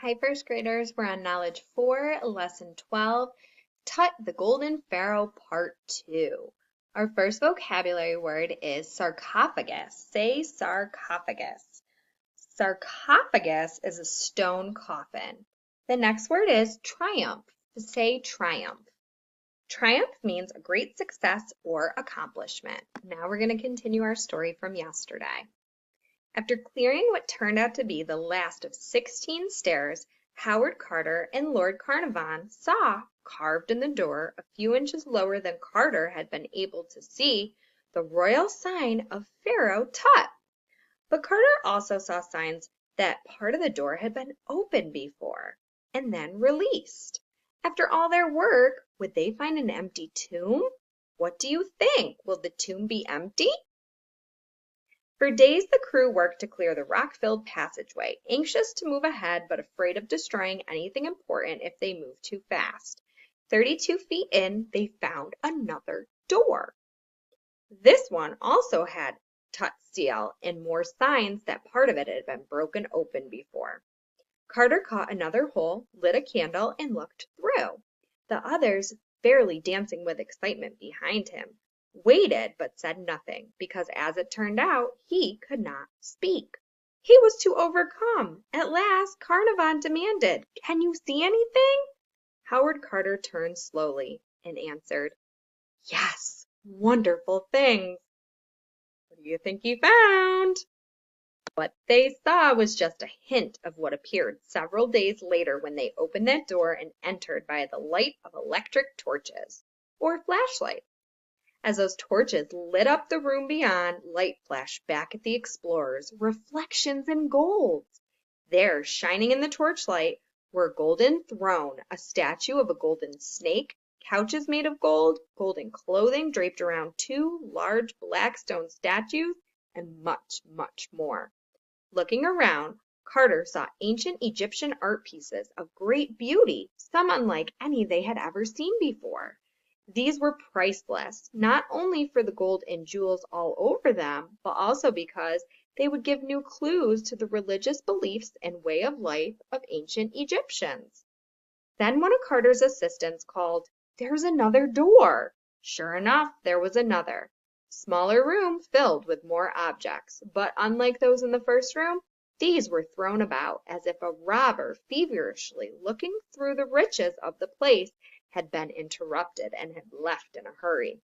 Hi, first graders. We're on Knowledge 4, Lesson 12, Tut the Golden Pharaoh, Part 2. Our first vocabulary word is sarcophagus. Say sarcophagus. Sarcophagus is a stone coffin. The next word is triumph. Say triumph. Triumph means a great success or accomplishment. Now we're going to continue our story from yesterday. After clearing what turned out to be the last of 16 stairs, Howard Carter and Lord Carnarvon saw, carved in the door a few inches lower than Carter had been able to see, the royal sign of Pharaoh Tut. But Carter also saw signs that part of the door had been opened before and then released. After all their work, would they find an empty tomb? What do you think? Will the tomb be empty? For days the crew worked to clear the rock-filled passageway, anxious to move ahead but afraid of destroying anything important if they moved too fast. 32 feet in, they found another door. This one also had Tut seal and more signs that part of it had been broken open before. Carter caught another hole, lit a candle, and looked through. The others, barely dancing with excitement behind him, waited but said nothing, because as it turned out, he could not speak. He was too overcome. At last, Carnarvon demanded, "Can you see anything?" Howard Carter turned slowly and answered, "Yes, wonderful things." What do you think he found? What they saw was just a hint of what appeared several days later when they opened that door and entered by the light of electric torches, or flashlights. As those torches lit up the room beyond, light flashed back at the explorers, reflections in gold. There, shining in the torchlight, were a golden throne, a statue of a golden snake, couches made of gold, golden clothing draped around two large black stone statues, and much, much more. Looking around, Carter saw ancient Egyptian art pieces of great beauty, some unlike any they had ever seen before. These were priceless, not only for the gold and jewels all over them, but also because they would give new clues to the religious beliefs and way of life of ancient Egyptians. Then one of Carter's assistants called, "There's another door." Sure enough, there was another. Smaller room filled with more objects, but unlike those in the first room, these were thrown about as if a robber feverishly looking through the riches of the place had been interrupted and had left in a hurry.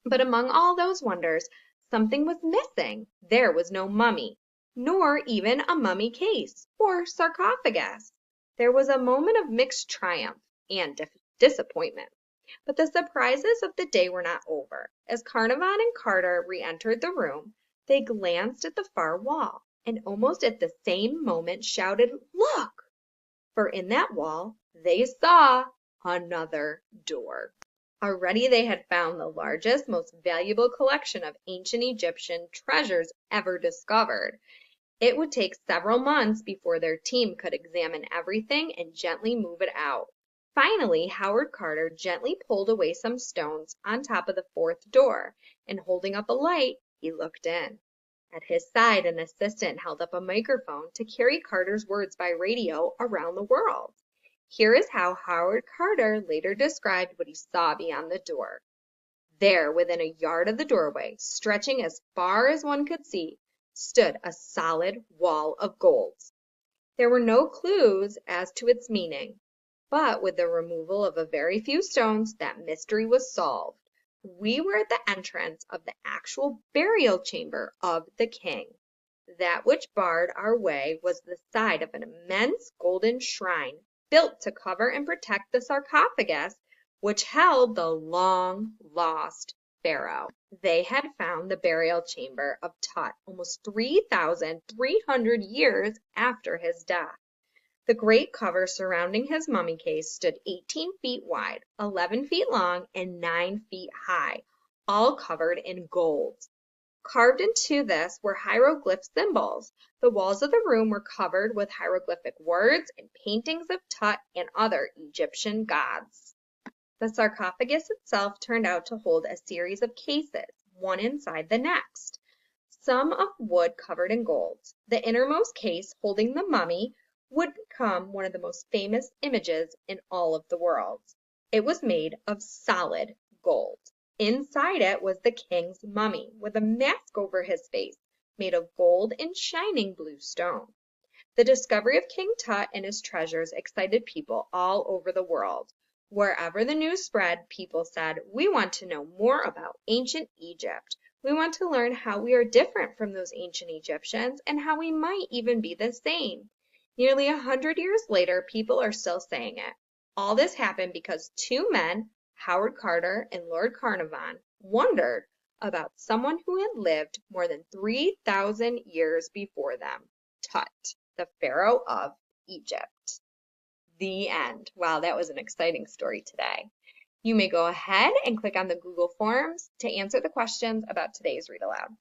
But among all those wonders, something was missing. There was no mummy, nor even a mummy case or sarcophagus. There was a moment of mixed triumph and disappointment. But the surprises of the day were not over. As Carnarvon and Carter re-entered the room, they glanced at the far wall, and almost at the same moment shouted, "Look!" For in that wall they saw another door. Already they had found the largest, most valuable collection of ancient Egyptian treasures ever discovered. It would take several months before their team could examine everything and gently move it out. Finally, Howard Carter gently pulled away some stones on top of the fourth door, and holding up a light, he looked in. At his side, an assistant held up a microphone to carry Carter's words by radio around the world. Here is how Howard Carter later described what he saw beyond the door. There, within a yard of the doorway, stretching as far as one could see, stood a solid wall of gold. There were no clues as to its meaning, but with the removal of a very few stones, that mystery was solved. We were at the entrance of the actual burial chamber of the king. That which barred our way was the side of an immense golden shrine, built to cover and protect the sarcophagus which held the long-lost Pharaoh. They had found the burial chamber of Tut almost 3,300 years after his death. The great cover surrounding his mummy case stood 18 feet wide, 11 feet long, and 9 feet high, all covered in gold. Carved into this were hieroglyph symbols. The walls of the room were covered with hieroglyphic words and paintings of Tut and other Egyptian gods. The sarcophagus itself turned out to hold a series of cases, one inside the next, some of wood covered in gold. The innermost case, holding the mummy, would become one of the most famous images in all of the world. It was made of solid gold. Inside it was the king's mummy with a mask over his face made of gold and shining blue stone. The discovery of King Tut and his treasures excited people all over the world. Wherever the news spread, people said, "We want to know more about ancient Egypt. We want to learn how we are different from those ancient Egyptians and how we might even be the same." Nearly 100 years later, people are still saying it. All this happened because two men, Howard Carter and Lord Carnarvon, wondered about someone who had lived more than 3,000 years before them, Tut, the Pharaoh of Egypt. The end. Wow, that was an exciting story today. You may go ahead and click on the Google Forms to answer the questions about today's Read Aloud.